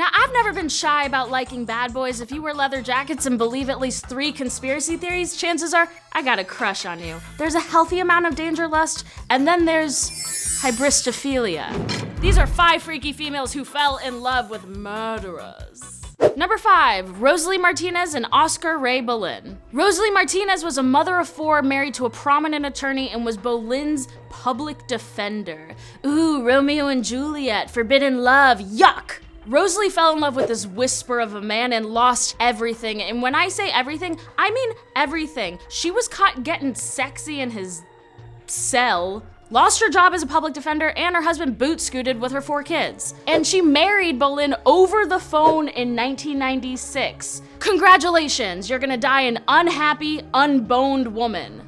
Now, I've never been shy about liking bad boys. If you wear leather jackets and believe at least 3 conspiracy theories, chances are I got a crush on you. There's a healthy amount of danger lust, and then there's hybristophilia. These are 5 freaky females who fell in love with murderers. Number 5, Rosalie Martinez and Oscar Ray Boleyn. Rosalie Martinez was a mother of 4, married to a prominent attorney, and was Boleyn's public defender. Ooh, Romeo and Juliet, forbidden love, yuck! Rosalie fell in love with this whisper of a man and lost everything. And when I say everything, I mean everything. She was caught getting sexy in his cell, lost her job as a public defender, and her husband boot-scooted with her 4 kids. And she married Boleyn over the phone in 1996. Congratulations, you're gonna die an unhappy, unboned woman.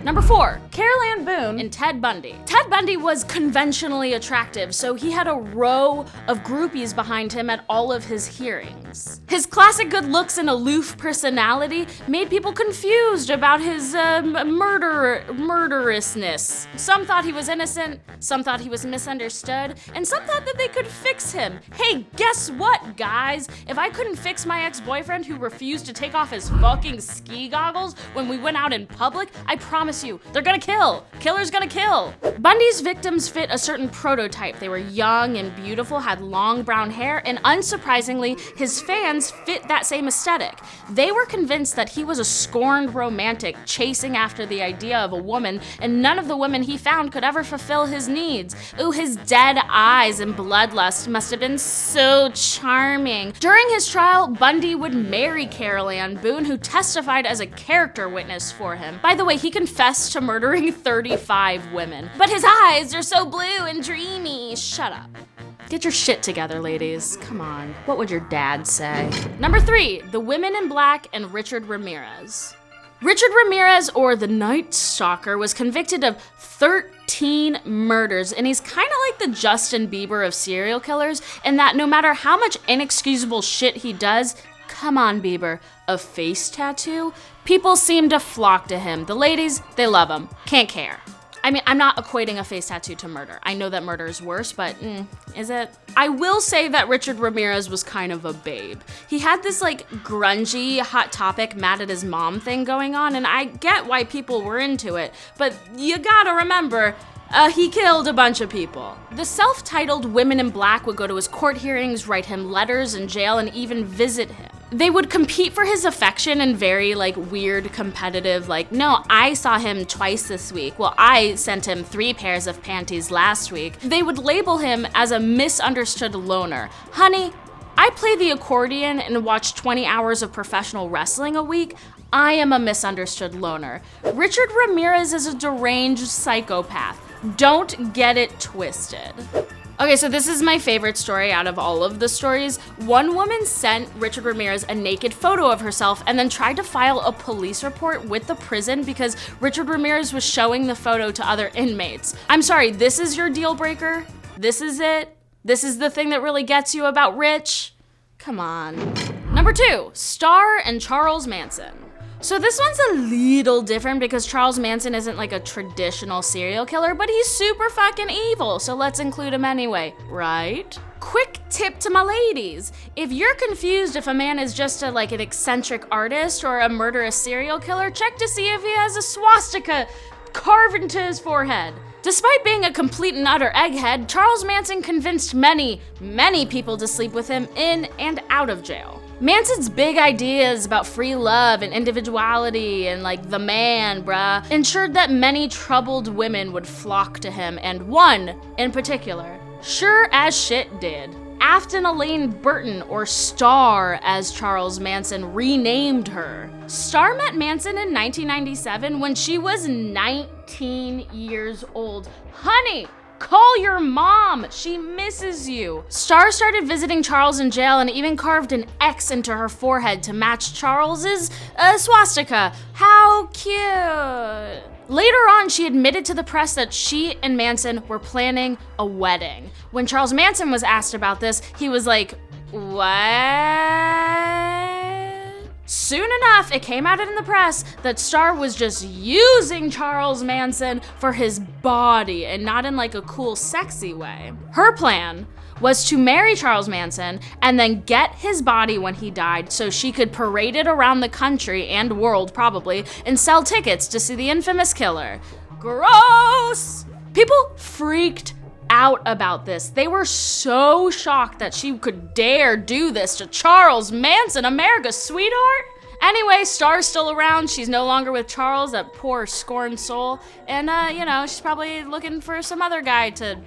Number 4, Carol Ann Boon and Ted Bundy. Ted Bundy was conventionally attractive, so he had a row of groupies behind him at all of his hearings. His classic good looks and aloof personality made people confused about his murderousness. Some thought he was innocent, some thought he was misunderstood, and some thought that they could fix him. Hey, guess what, guys? If I couldn't fix my ex-boyfriend who refused to take off his fucking ski goggles when we went out in public, I promise you, they're gonna kill. Killer's gonna kill. Bundy's victims fit a certain prototype. They were young and beautiful, had long brown hair, and unsurprisingly, his fans fit that same aesthetic. They were convinced that he was a scorned romantic chasing after the idea of a woman, and none of the women he found could ever fulfill his needs. Ooh, his dead eyes and bloodlust must have been so charming. During his trial, Bundy would marry Carol Ann Boon, who testified as a character witness for him. By the way, he confessed to murdering 35 women. But his eyes are so blue and dreamy. Shut up. Get your shit together, ladies. Come on. What would your dad say? Number 3, The Women in Black and Richard Ramirez. Richard Ramirez, or the Night Stalker, was convicted of 13 murders, and he's kind of like the Justin Bieber of serial killers in that no matter how much inexcusable shit he does, come on, Bieber, a face tattoo? People seem to flock to him. The ladies, they love him. Can't care. I mean, I'm not equating a face tattoo to murder. I know that murder is worse, but is it? I will say that Richard Ramirez was kind of a babe. He had this like grungy, Hot Topic, mad at his mom thing going on, and I get why people were into it, but you gotta remember, he killed a bunch of people. The self-titled Women in Black would go to his court hearings, write him letters in jail, and even visit him. They would compete for his affection in very like weird competitive, like, no, I saw him twice this week. Well, I sent him 3 pairs of panties last week. They would label him as a misunderstood loner. Honey, I play the accordion and watch 20 hours of professional wrestling a week. I am a misunderstood loner. Richard Ramirez is a deranged psychopath. Don't get it twisted. Okay, so this is my favorite story out of all of the stories. One woman sent Richard Ramirez a naked photo of herself and then tried to file a police report with the prison because Richard Ramirez was showing the photo to other inmates. I'm sorry, this is your deal breaker? This is it? This is the thing that really gets you about Rich? Come on. Number 2, Star and Charles Manson. So this one's a little different because Charles Manson isn't like a traditional serial killer, but he's super fucking evil, so let's include him anyway, right? Quick tip to my ladies. If you're confused if a man is just an eccentric artist or a murderous serial killer, check to see if he has a swastika carved into his forehead. Despite being a complete and utter egghead, Charles Manson convinced many, many people to sleep with him in and out of jail. Manson's big ideas about free love and individuality and the man, bruh, ensured that many troubled women would flock to him, and one in particular sure as shit did. Afton Elaine Burton, or Star as Charles Manson renamed her. Star met Manson in 1997 when she was 19 years old. Honey, call your mom, she misses you. Star started visiting Charles in jail and even carved an X into her forehead to match Charles's swastika. How cute. Later on, she admitted to the press that she and Manson were planning a wedding. When Charles Manson was asked about this, he was like, what? Soon enough, it came out in the press that Star was just using Charles Manson for his body and not in a cool, sexy way. Her plan was to marry Charles Manson and then get his body when he died so she could parade it around the country and world probably and sell tickets to see the infamous killer. Gross! People freaked out about this. They were so shocked that she could dare do this to Charles Manson, America's sweetheart. Anyway, Star's still around. She's no longer with Charles, that poor scorned soul. And, she's probably looking for some other guy to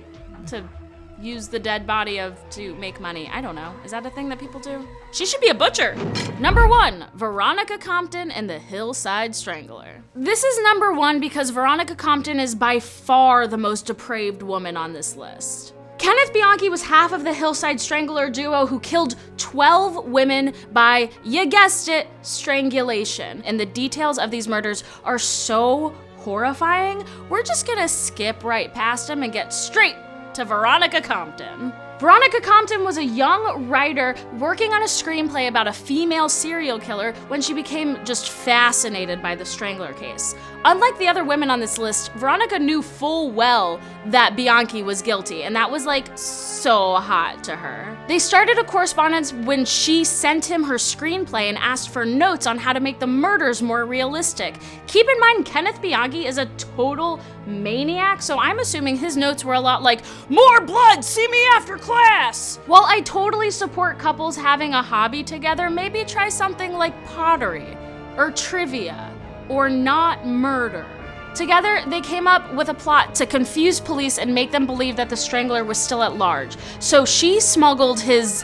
use the dead body to make money. I don't know. Is that a thing that people do? She should be a butcher. Number 1, Veronica Compton and the Hillside Strangler. This is number 1 because Veronica Compton is by far the most depraved woman on this list. Kenneth Bianchi was half of the Hillside Strangler duo who killed 12 women by, you guessed it, strangulation. And the details of these murders are so horrifying, we're just gonna skip right past them and get straight to Veronica Compton. Veronica Compton was a young writer working on a screenplay about a female serial killer when she became just fascinated by the Strangler case. Unlike the other women on this list, Veronica knew full well that Bianchi was guilty, and that was like so hot to her. They started a correspondence when she sent him her screenplay and asked for notes on how to make the murders more realistic. Keep in mind, Kenneth Bianchi is a total maniac, so I'm assuming his notes were a lot like, "More blood, see me after class!" While I totally support couples having a hobby together, maybe try something like pottery, or trivia, or not murder. Together, they came up with a plot to confuse police and make them believe that the Strangler was still at large. So she smuggled his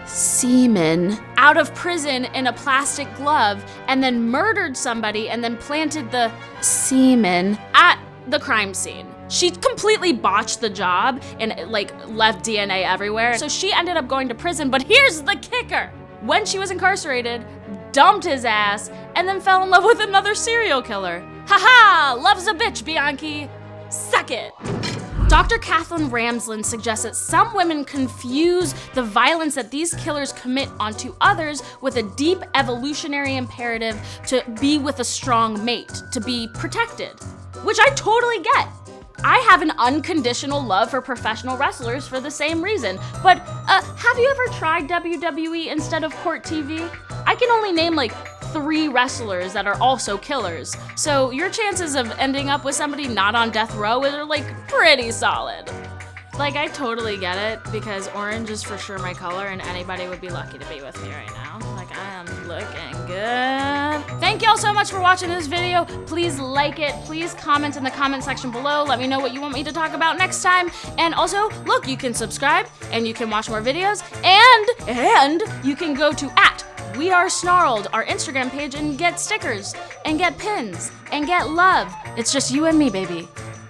semen out of prison in a plastic glove and then murdered somebody and then planted the semen at the crime scene. She completely botched the job and left DNA everywhere. So she ended up going to prison, but here's the kicker. When she was incarcerated, dumped his ass, and then fell in love with another serial killer. Haha, love's a bitch, Bianchi. Suck it. Dr. Kathleen Ramsland suggests that some women confuse the violence that these killers commit onto others with a deep evolutionary imperative to be with a strong mate, to be protected, which I totally get. I have an unconditional love for professional wrestlers for the same reason, but have you ever tried WWE instead of Court TV? I can only name 3 wrestlers that are also killers, so your chances of ending up with somebody not on death row are pretty solid. I totally get it, because orange is for sure my color and anybody would be lucky to be with me right now. I am looking good. Thank y'all so much for watching this video. Please like it, please comment in the comment section below. Let me know what you want me to talk about next time. And also, look, you can subscribe and you can watch more videos and you can go to @WeAreSnarled, our Instagram page, and get stickers and get pins and get love. It's just you and me, baby.